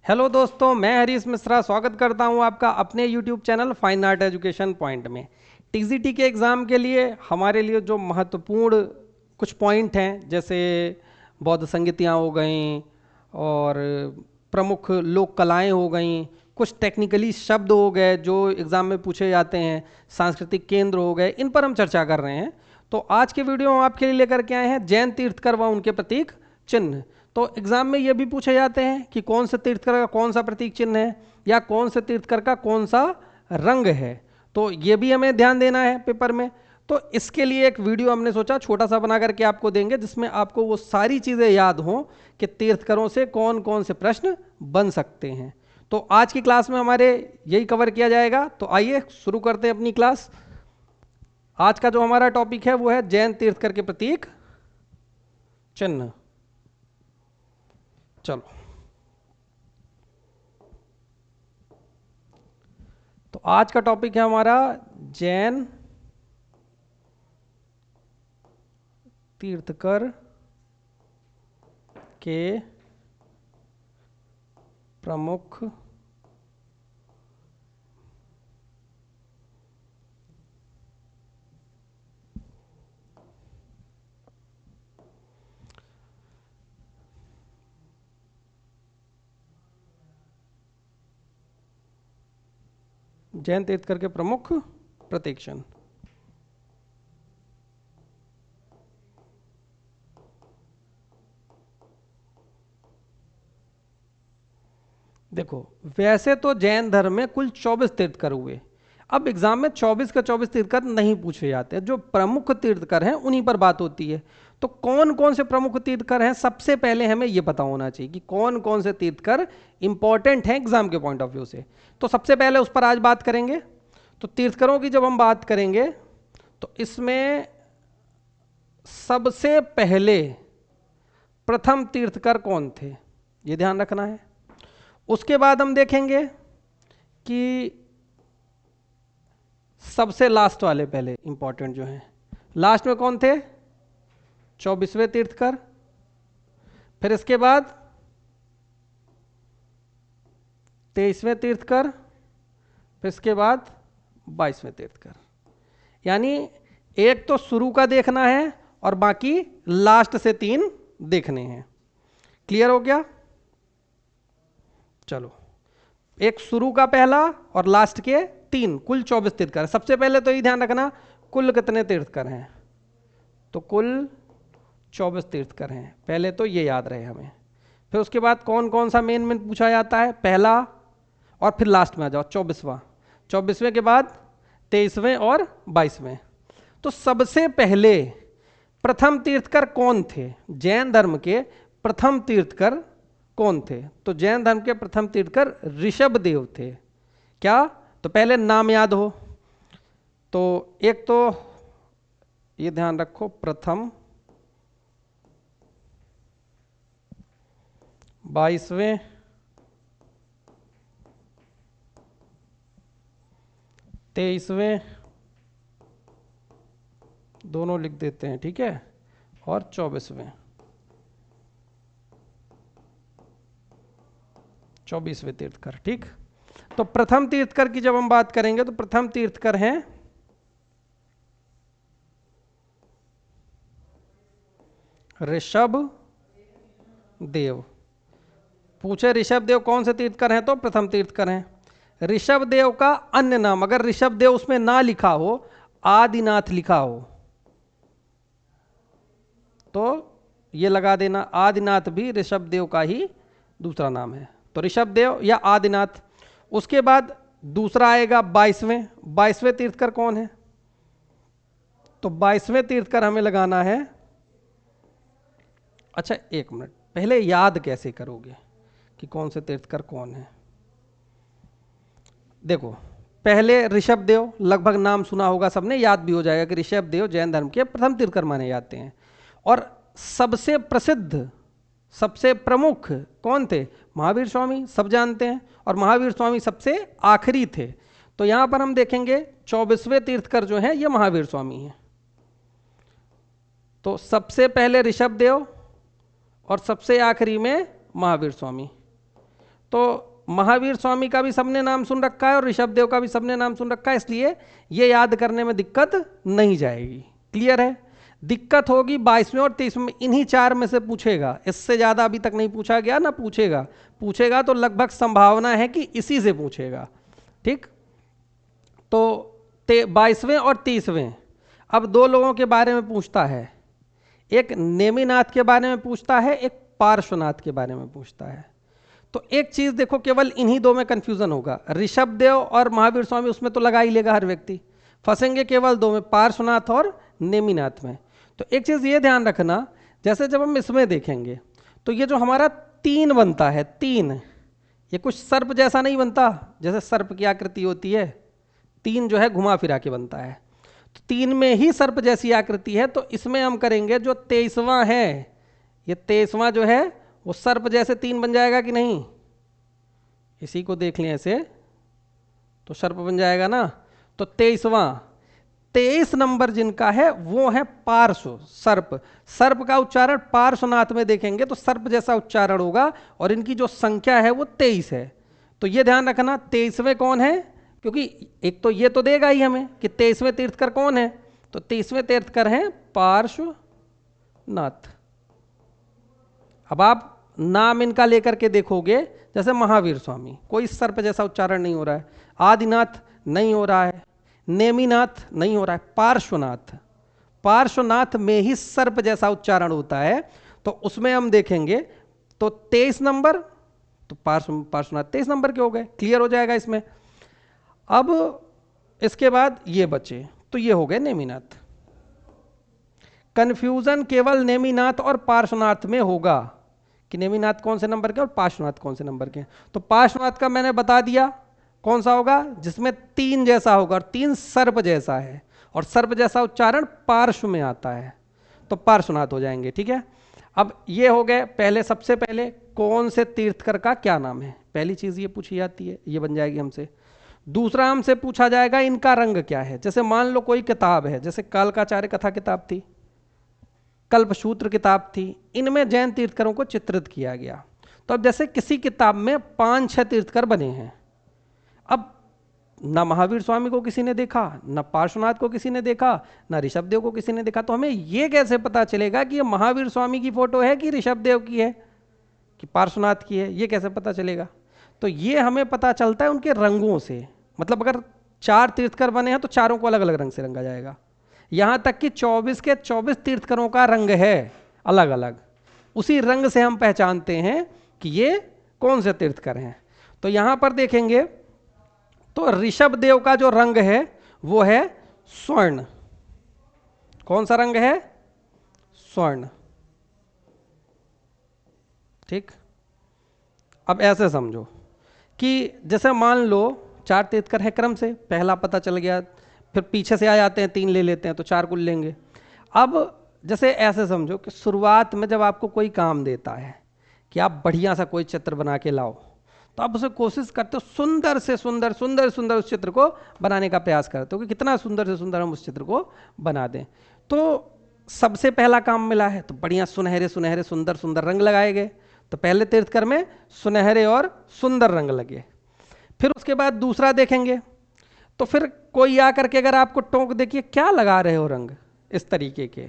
Hello दोस्तों, मैं हरीश मिश्रा स्वागत करता हूं आपका अपने YouTube channel fine art education point में। टीजीटी के एग्ज़ाम के लिए हमारे लिए जो महत्वपूर्ण कुछ पॉइंट हैं, जैसे बौद्ध संगीतियाँ हो गई और प्रमुख लोक कलाएं हो गई, कुछ टेक्निकली शब्द हो गए जो एग्ज़ाम में पूछे जाते हैं, सांस्कृतिक केंद्र हो गए, इन पर हम चर्चा कर रहे हैं। तो आज के वीडियो हम आपके लिए लेकर के आए हैं जैन तीर्थकर व उनके प्रतीक चिन्ह। तो एग्जाम में ये भी पूछे जाते हैं कि कौन से तीर्थकर का कौन सा प्रतीक चिन्ह है या कौन से तीर्थकर का कौन सा रंग है, तो ये भी हमें ध्यान देना है पेपर में। तो इसके लिए एक वीडियो हमने सोचा छोटा सा बना करके आपको देंगे, जिसमें आपको वो सारी चीज़ें याद हों कि तीर्थकरों से कौन कौन से प्रश्न बन सकते हैं। तो आज की क्लास में हमारे यही कवर किया जाएगा। तो आइए शुरू करते हैं अपनी क्लास। आज का जो हमारा टॉपिक है वो है जैन तीर्थकर के प्रतीक चिन्ह। चलो, तो आज का टॉपिक है हमारा जैन तीर्थकर के प्रमुख जैन तीर्थकर के प्रमुख प्रतीक चिन्ह। देखो, वैसे तो जैन धर्म में कुल 24 तीर्थकर हुए। अब एग्जाम में 24 का 24 तीर्थकर नहीं पूछे जाते, जो प्रमुख तीर्थकर हैं उन्हीं पर बात होती है। तो कौन कौन से प्रमुख तीर्थकर हैं, सबसे पहले हमें यह पता होना चाहिए कि कौन कौन से तीर्थकर इंपॉर्टेंट हैं एग्जाम के पॉइंट ऑफ व्यू से। तो सबसे पहले उस पर आज बात करेंगे। तो तीर्थकरों की जब हम बात करेंगे तो इसमें सबसे पहले प्रथम तीर्थकर कौन थे, ये ध्यान रखना है। उसके बाद हम देखेंगे कि सबसे लास्ट वाले पहले इंपॉर्टेंट जो हैं, लास्ट में कौन थे, 24वें तीर्थकर। फिर इसके बाद 23वें तीर्थकर, फिर इसके बाद 22वें तीर्थकर। यानी एक तो शुरू का देखना है और बाकी लास्ट से 3 देखने हैं। क्लियर हो गया? चलो, एक शुरू का पहला और लास्ट के 3, कुल 24 तीर्थकर। सबसे पहले तो ये ध्यान रखना कुल कितने तीर्थकर हैं, तो कुल 24 तीर्थकर हैं, पहले तो ये याद रहे हमें। फिर उसके बाद कौन कौन सा मेन मेन पूछा जाता है, पहला और फिर लास्ट में आ जाओ 24वां, 24वें के बाद 23वें और 22वें। तो सबसे पहले प्रथम तीर्थकर कौन थे, जैन धर्म के प्रथम तीर्थकर कौन थे, तो जैन धर्म के प्रथम तीर्थकर ऋषभ देव थे। क्या? तो पहले नाम याद हो। तो एक तो ये ध्यान रखो, प्रथम, 22वें, 23वें, दोनों लिख देते हैं, ठीक है, और 24वें तीर्थकर। ठीक, तो प्रथम तीर्थकर की जब हम बात करेंगे तो प्रथम तीर्थकर हैं ऋषभ देव। पूछे ऋषभ देव कौन से तीर्थकर हैं, तो प्रथम तीर्थकर हैं। ऋषभ देव का अन्य नाम, अगर ऋषभ देव उसमें ना लिखा हो, आदिनाथ लिखा हो, तो ये लगा देना, आदिनाथ भी ऋषभ देव का ही दूसरा नाम है। तो ऋषभ देव या आदिनाथ। उसके बाद दूसरा आएगा 22वें। 22वें तीर्थकर कौन है, तो 22वें तीर्थकर हमें लगाना है, अच्छा एक मिनट, पहले याद कैसे करोगे कि कौन से तीर्थकर कौन है। देखो, पहले ऋषभ देव, लगभग नाम सुना होगा सबने, याद भी हो जाएगा कि ऋषभ देव जैन धर्म के प्रथम तीर्थकर माने जाते हैं। और सबसे प्रसिद्ध, सबसे प्रमुख कौन थे, महावीर स्वामी, सब जानते हैं, और महावीर स्वामी सबसे आखिरी थे। तो यहां पर हम देखेंगे 24वें तीर्थकर जो हैं ये महावीर स्वामी हैं। तो सबसे पहले ऋषभ देव और सबसे आखिरी में महावीर स्वामी। तो महावीर स्वामी का भी सबने नाम सुन रखा है और ऋषभ देव का भी सबने नाम सुन रखा है, इसलिए ये याद करने में दिक्कत नहीं जाएगी। क्लियर है? दिक्कत होगी 22वें और 23वें में, इन्हीं 4 में से पूछेगा, इससे ज़्यादा अभी तक नहीं पूछा गया ना पूछेगा। पूछेगा तो लगभग संभावना है कि इसी से पूछेगा। ठीक, तो 22वें और 30वें, अब 2 लोगों के बारे में पूछता है, एक नेमिनाथ के बारे में पूछता है, एक पार्श्वनाथ के बारे में पूछता है। तो एक चीज देखो, केवल इन्हीं 2 में कंफ्यूजन होगा, ऋषभ देव और महावीर स्वामी उसमें तो लगा ही लेगा हर व्यक्ति, फंसेंगे केवल 2 में, पार्श्वनाथ और नेमिनाथ में। तो एक चीज ये ध्यान रखना, जैसे जब हम इसमें देखेंगे तो ये जो हमारा 3 बनता है, 3, ये कुछ सर्प जैसा नहीं बनता, जैसे सर्प की आकृति होती है, 3 जो है घुमा फिरा के बनता है, तो 3 में ही सर्प जैसी आकृति है। तो इसमें हम करेंगे जो 23वां है, ये 23वां जो है वो सर्प जैसे 3 बन जाएगा कि नहीं? इसी को देख लें ऐसे तो सर्प बन जाएगा ना। तो 23 नंबर जिनका है वो है पार्श्व सर्प। सर्प का उच्चारण पार्श्वनाथ में देखेंगे तो सर्प जैसा उच्चारण होगा, और इनकी जो संख्या है वो 23 है। तो ये ध्यान रखना 23वें कौन है, क्योंकि एक तो ये तो देगा ही हमें कि 23वें तीर्थकर कौन है, तो 23वें तीर्थकर हैं पार्श्वनाथ। अब आप नाम इनका लेकर के देखोगे, जैसे महावीर स्वामी, कोई सर्प जैसा उच्चारण नहीं हो रहा है, आदिनाथ नहीं हो रहा है, नेमिनाथ नहीं हो रहा है, पार्श्वनाथ में ही सर्प जैसा उच्चारण होता है। तो उसमें हम देखेंगे तो 23 नंबर, तो पार्श्वनाथ 23 नंबर के हो गए, क्लियर हो जाएगा इसमें। अब इसके बाद ये बचे, तो ये हो गए नेमिनाथ। कंफ्यूजन केवल नेमिनाथ और पार्श्वनाथ में होगा कि नेमिनाथ कौन से नंबर के और पार्श्वनाथ कौन से नंबर के। तो पार्श्वनाथ का मैंने बता दिया कौन सा होगा, जिसमें 3 जैसा होगा और 3 सर्प जैसा है, और सर्प जैसा उच्चारण पार्श्व में आता है, तो पार्श्वनाथ हो जाएंगे। ठीक है, अब ये हो गए पहले, सबसे पहले कौन से तीर्थकर का क्या नाम है, पहली चीज ये पूछी जाती है, ये बन जाएगी हमसे। दूसरा हमसे पूछा जाएगा इनका रंग क्या है। जैसे मान लो कोई किताब है, जैसे कालकाचार्य कथा किताब थी, कल्पसूत्र किताब थी, इनमें जैन तीर्थकरों को चित्रित किया गया। तो अब जैसे किसी किताब में 5-6 तीर्थकर बने हैं, अब ना महावीर स्वामी को किसी ने देखा, ना पार्श्वनाथ को किसी ने देखा, ना ऋषभ देव को किसी ने देखा, तो हमें यह कैसे पता चलेगा कि ये महावीर स्वामी की फोटो है कि ऋषभ देव की है कि पार्श्वनाथ की है, ये कैसे पता चलेगा? तो ये हमें पता चलता है उनके रंगों से। मतलब अगर 4 तीर्थकर बने हैं तो चारों को अलग अलग रंग से रंगा जाएगा, यहां तक कि 24 के 24 तीर्थकरों का रंग है अलग अलग, उसी रंग से हम पहचानते हैं कि ये कौन से तीर्थकर हैं। तो यहां पर देखेंगे तो ऋषभ देव का जो रंग है वो है स्वर्ण। कौन सा रंग है? स्वर्ण। ठीक, अब ऐसे समझो कि जैसे मान लो 4 तीर्थकर है, क्रम से पहला पता चल गया, फिर पीछे से आ जाते हैं 3 ले लेते हैं तो 4 कुल लेंगे। अब जैसे ऐसे समझो कि शुरुआत में जब आपको कोई काम देता है कि आप बढ़िया सा कोई चित्र बना के लाओ, तो आप उसे कोशिश करते हो सुंदर से सुंदर सुंदर सुंदर उस चित्र को बनाने का प्रयास करते हो कि कितना सुंदर से सुंदर हम उस चित्र को बना दें। तो सबसे पहला काम मिला है तो बढ़िया सुनहरे सुनहरे सुंदर सुंदर रंग लगाए गए, तो पहले तीर्थकर में सुनहरे और सुंदर रंग लगे। फिर उसके बाद दूसरा देखेंगे तो फिर कोई आकर के अगर आपको टोक दे कि क्या लगा रहे हो रंग इस तरीके के,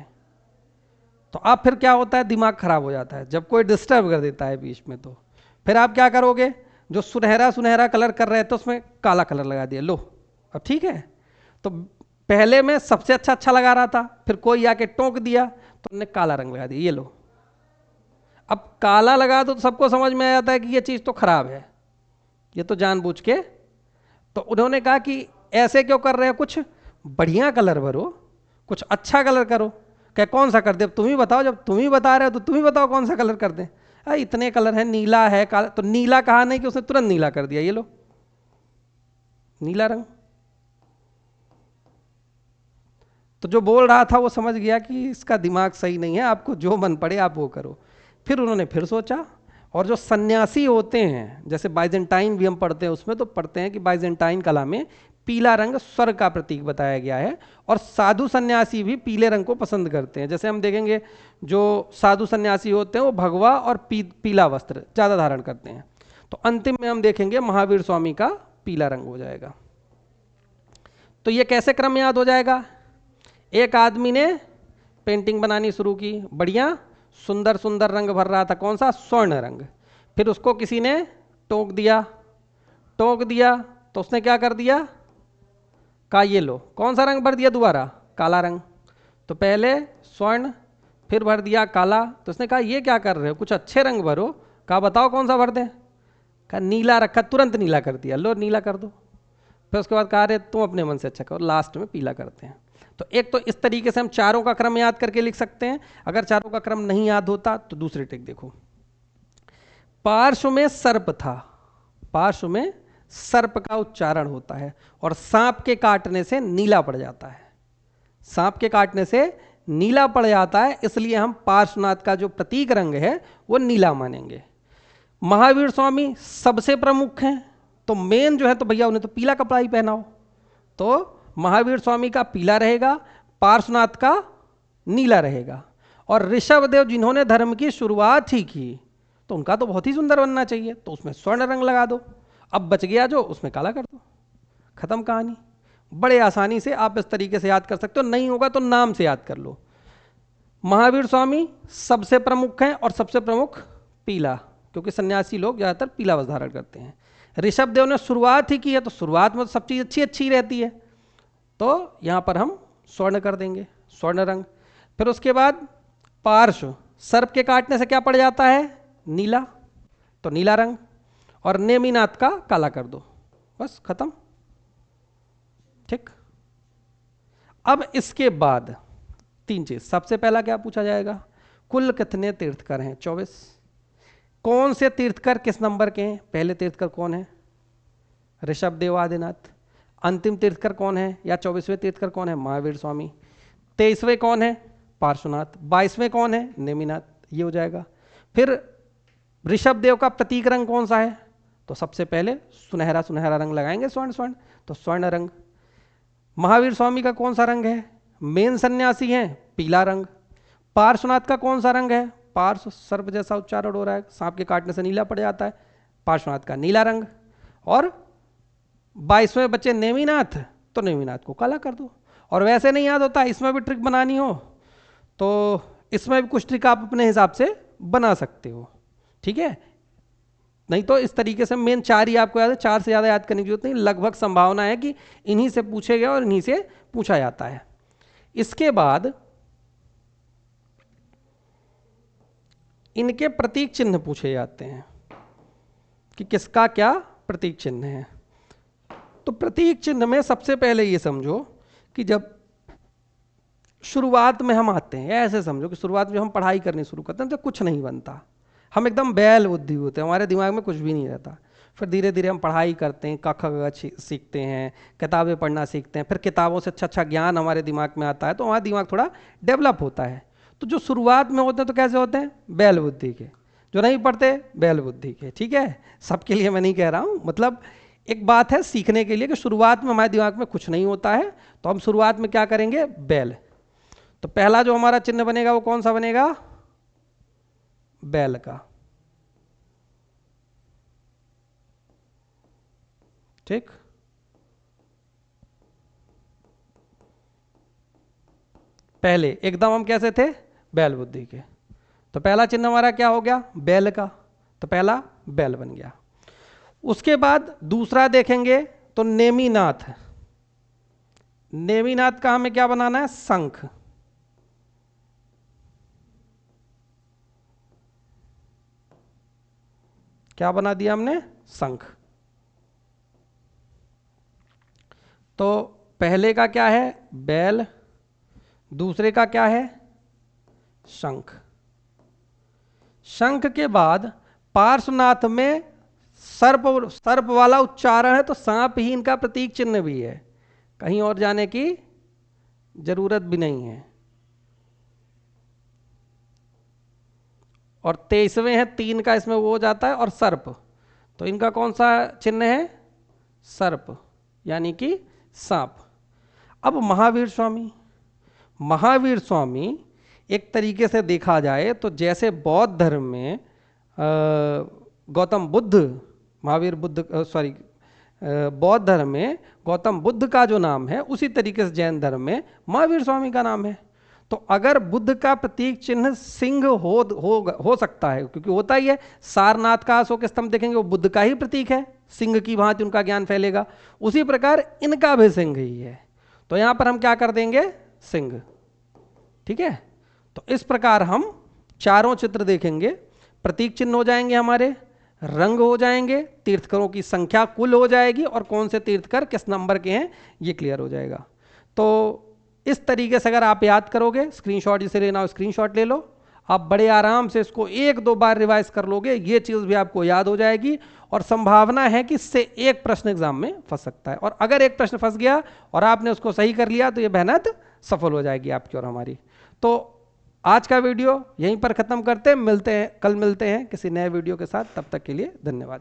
तो आप फिर क्या होता है, दिमाग खराब हो जाता है जब कोई डिस्टर्ब कर देता है बीच में। तो फिर आप क्या करोगे, जो सुनहरा सुनहरा कलर कर रहे थे उसमें काला कलर लगा दिया, लो अब ठीक है। तो पहले में सबसे अच्छा लगा रहा था, फिर कोई आके टोक दिया तो उन्होंने काला रंग लगा दिया, ये लो। अब काला लगा दो तो सबको समझ में आ जाता है कि ये चीज तो खराब है, ये तो जानबूझ के। तो उन्होंने कहा कि ऐसे क्यों कर रहे हो, कुछ बढ़िया कलर भरो, कुछ अच्छा कलर करो। क्या कौन सा कर दे, अब तुम ही बताओ, जब तुम ही बता रहे हो तो तुम ही बताओ कौन सा कलर कर दें। इतने कलर है, नीला है, काला, तो नीला कहा नहीं कि उसने तुरंत नीला कर दिया, ये लो नीला रंग। तो जो बोल रहा था वो समझ गया कि इसका दिमाग सही नहीं है, आपको जो मन पड़े आप वो करो। फिर उन्होंने फिर सोचा, और जो सन्यासी होते हैं, जैसे बाइजेंटाइन भी हम पढ़ते हैं, उसमें तो पढ़ते हैं कि बाइजेंटाइन कला में पीला रंग स्वर्ग का प्रतीक बताया गया है, और साधु सन्यासी भी पीले रंग को पसंद करते हैं। जैसे हम देखेंगे जो साधु सन्यासी होते हैं वो भगवा और पीला वस्त्र ज़्यादा धारण करते हैं। तो अंतिम में हम देखेंगे महावीर स्वामी का पीला रंग हो जाएगा। तो ये कैसे क्रम याद हो जाएगा? एक आदमी ने पेंटिंग बनानी शुरू की, बढ़िया सुंदर सुंदर रंग भर रहा था, कौन सा? स्वर्ण रंग। फिर उसको किसी ने टोक दिया तो उसने क्या कर दिया? का ये लो, कौन सा रंग भर दिया दोबारा? काला रंग। तो पहले स्वर्ण, फिर भर दिया काला। तो उसने कहा ये क्या कर रहे हो, कुछ अच्छे रंग भरो। कहा बताओ कौन सा भर दें? कहा नीला रखा, तुरंत नीला कर दिया, लो नीला कर दो। फिर उसके बाद कहा अरे तुम अपने मन से अच्छा करो, लास्ट में पीला करते हैं। तो एक तो इस तरीके से हम चारों का क्रम याद करके लिख सकते हैं। अगर चारों का क्रम नहीं याद होता तो दूसरी ट्रिक देखो। पार्श्व में सर्प था, पार्श्व में सर्प का उच्चारण होता है और सांप के काटने से नीला पड़ जाता है, सांप के काटने से नीला पड़ जाता है, इसलिए हम पार्श्वनाथ का जो प्रतीक रंग है वो नीला मानेंगे। महावीर स्वामी सबसे प्रमुख हैं, तो मेन जो है तो भैया उन्हें तो पीला कपड़ा ही पहनाओ। तो महावीर स्वामी का पीला रहेगा, पार्श्वनाथ का नीला रहेगा। और ऋषभदेव जिन्होंने धर्म की शुरुआत ही की तो उनका तो बहुत ही सुंदर बनना चाहिए, तो उसमें स्वर्ण रंग लगा दो। अब बच गया जो, उसमें काला कर दो, खत्म कहानी। बड़े आसानी से आप इस तरीके से याद कर सकते हो। नहीं होगा तो नाम से याद कर लो। महावीर स्वामी सबसे प्रमुख हैं और सबसे प्रमुख पीला, क्योंकि सन्यासी लोग ज़्यादातर पीला वस्त्र धारण करते हैं। ऋषभदेव ने शुरुआत ही की है, तो शुरुआत में तो सब चीज़ अच्छी अच्छी रहती है, तो यहाँ पर हम स्वर्ण कर देंगे, स्वर्ण रंग। फिर उसके बाद पार्श्व, सर्प के काटने से क्या पड़ जाता है? नीला, तो नीला रंग। और नेमिनाथ का काला कर दो, बस खत्म, ठीक। अब इसके बाद तीन चीज। सबसे पहला क्या पूछा जाएगा? कुल कितने तीर्थकर हैं? 24। कौन से तीर्थकर किस नंबर के हैं? पहले तीर्थकर कौन है? ऋषभदेव आदिनाथ। अंतिम तीर्थकर कौन है या 24वें तीर्थकर कौन है? महावीर स्वामी। 23वें कौन है? पार्श्वनाथ। 22वें कौन है? नेमिनाथ। ये हो जाएगा। फिर ऋषभदेव का प्रतीक रंग कौन सा है? तो सबसे पहले सुनहरा सुनहरा रंग लगाएंगे, स्वर्ण स्वर्ण, तो स्वर्ण रंग। महावीर स्वामी का कौन सा रंग है? मेन सन्यासी हैं, पीला रंग। पार्श्वनाथ का कौन सा रंग है? पार्श्व, सर्प जैसा उच्चारण हो रहा है, सांप के काटने से नीला पड़ जाता है, पार्श्वनाथ का नीला रंग। और 22वें बचे नेमिनाथ, तो नेमिनाथ को काला कर दो। और वैसे नहीं याद होता, इसमें भी ट्रिक बनानी हो तो इसमें भी कुछ ट्रिक आप अपने हिसाब से बना सकते हो, ठीक है। नहीं तो इस तरीके से मेन 4 ही आपको याद है, 4 से ज़्यादा याद करने की जरूरत नहीं। लगभग संभावना है कि इन्हीं से पूछे गए और इन्हीं से पूछा जाता है। इसके बाद इनके प्रतीक चिन्ह पूछे जाते हैं कि किसका क्या प्रतीक चिन्ह है। तो प्रतीक चिन्ह में सबसे पहले ये समझो कि जब शुरुआत में हम आते हैं, ऐसे समझो कि शुरुआत में हम पढ़ाई करनी शुरू करते हैं तो कुछ नहीं बनता, हम एकदम बैल बुद्धि होते हैं, हमारे दिमाग में कुछ भी नहीं रहता। फिर धीरे धीरे हम पढ़ाई करते हैं, क ख ग सीखते हैं, किताबें पढ़ना सीखते हैं, फिर किताबों से अच्छा अच्छा ज्ञान हमारे दिमाग में आता है, तो हमारा दिमाग थोड़ा डेवलप होता है। तो जो शुरुआत में होते हैं तो कैसे होते हैं? बैल बुद्धि के। जो नहीं पढ़ते, बैल बुद्धि के, ठीक है। सबके लिए मैं नहीं कह रहा हूँ, मतलब एक बात है सीखने के लिए कि शुरुआत में हमारे दिमाग में कुछ नहीं होता है, तो हम शुरुआत में क्या करेंगे? बैल। तो पहला जो हमारा चिन्ह बनेगा वो कौन सा बनेगा? बैल का, ठीक। पहले एकदम हम कैसे थे? बैल बुद्धि के। तो पहला चिन्ह हमारा क्या हो गया? बैल का, तो पहला बैल बन गया। उसके बाद दूसरा देखेंगे तो नेमिनाथ। नेमिनाथ का हमें क्या बनाना है? शंख। क्या बना दिया हमने? शंख। तो पहले का क्या है? बैल। दूसरे का क्या है? शंख। शंख के बाद पार्श्वनाथ में सर्प, सर्प वाला उच्चारण है, तो सांप ही इनका प्रतीक चिन्ह भी है, कहीं और जाने की जरूरत भी नहीं है। और 23वें है, 3 का इसमें वो हो जाता है, और सर्प, तो इनका कौन सा चिन्ह है? सर्प, यानी कि सांप। अब महावीर स्वामी, महावीर स्वामी एक तरीके से देखा जाए तो जैसे बौद्ध धर्म में गौतम बुद्ध महावीर बुद्ध सॉरी बौद्ध धर्म में गौतम बुद्ध का जो नाम है उसी तरीके से जैन धर्म में महावीर स्वामी का नाम है। तो अगर बुद्ध का प्रतीक चिन्ह सिंह हो सकता है, क्योंकि होता ही है, सारनाथ का अशोक स्तंभ देखेंगे वो बुद्ध का ही प्रतीक है, सिंह की भांति उनका ज्ञान फैलेगा, उसी प्रकार इनका भी सिंह ही है। तो यहां पर हम क्या कर देंगे, सिंह। ठीक है, तो इस प्रकार हम चारों चित्र देखेंगे, प्रतीक चिन्ह हो जाएंगे हमारे, रंग हो जाएंगे, तीर्थकरों की संख्या कुल हो जाएगी और कौन से तीर्थकर किस नंबर के हैं ये क्लियर हो जाएगा। तो इस तरीके से अगर आप याद करोगे, स्क्रीनशॉट जिसे लेना हो स्क्रीनशॉट ले लो, आप बड़े आराम से इसको एक दो बार रिवाइज कर लोगे, ये चीज़ भी आपको याद हो जाएगी और संभावना है कि इससे एक प्रश्न एग्जाम में फंस सकता है। और अगर एक प्रश्न फंस गया और आपने उसको सही कर लिया तो ये मेहनत सफल हो जाएगी आपकी और हमारी। तो आज का वीडियो यहीं पर ख़त्म करते हैं, कल मिलते हैं किसी नए वीडियो के साथ। तब तक के लिए धन्यवाद।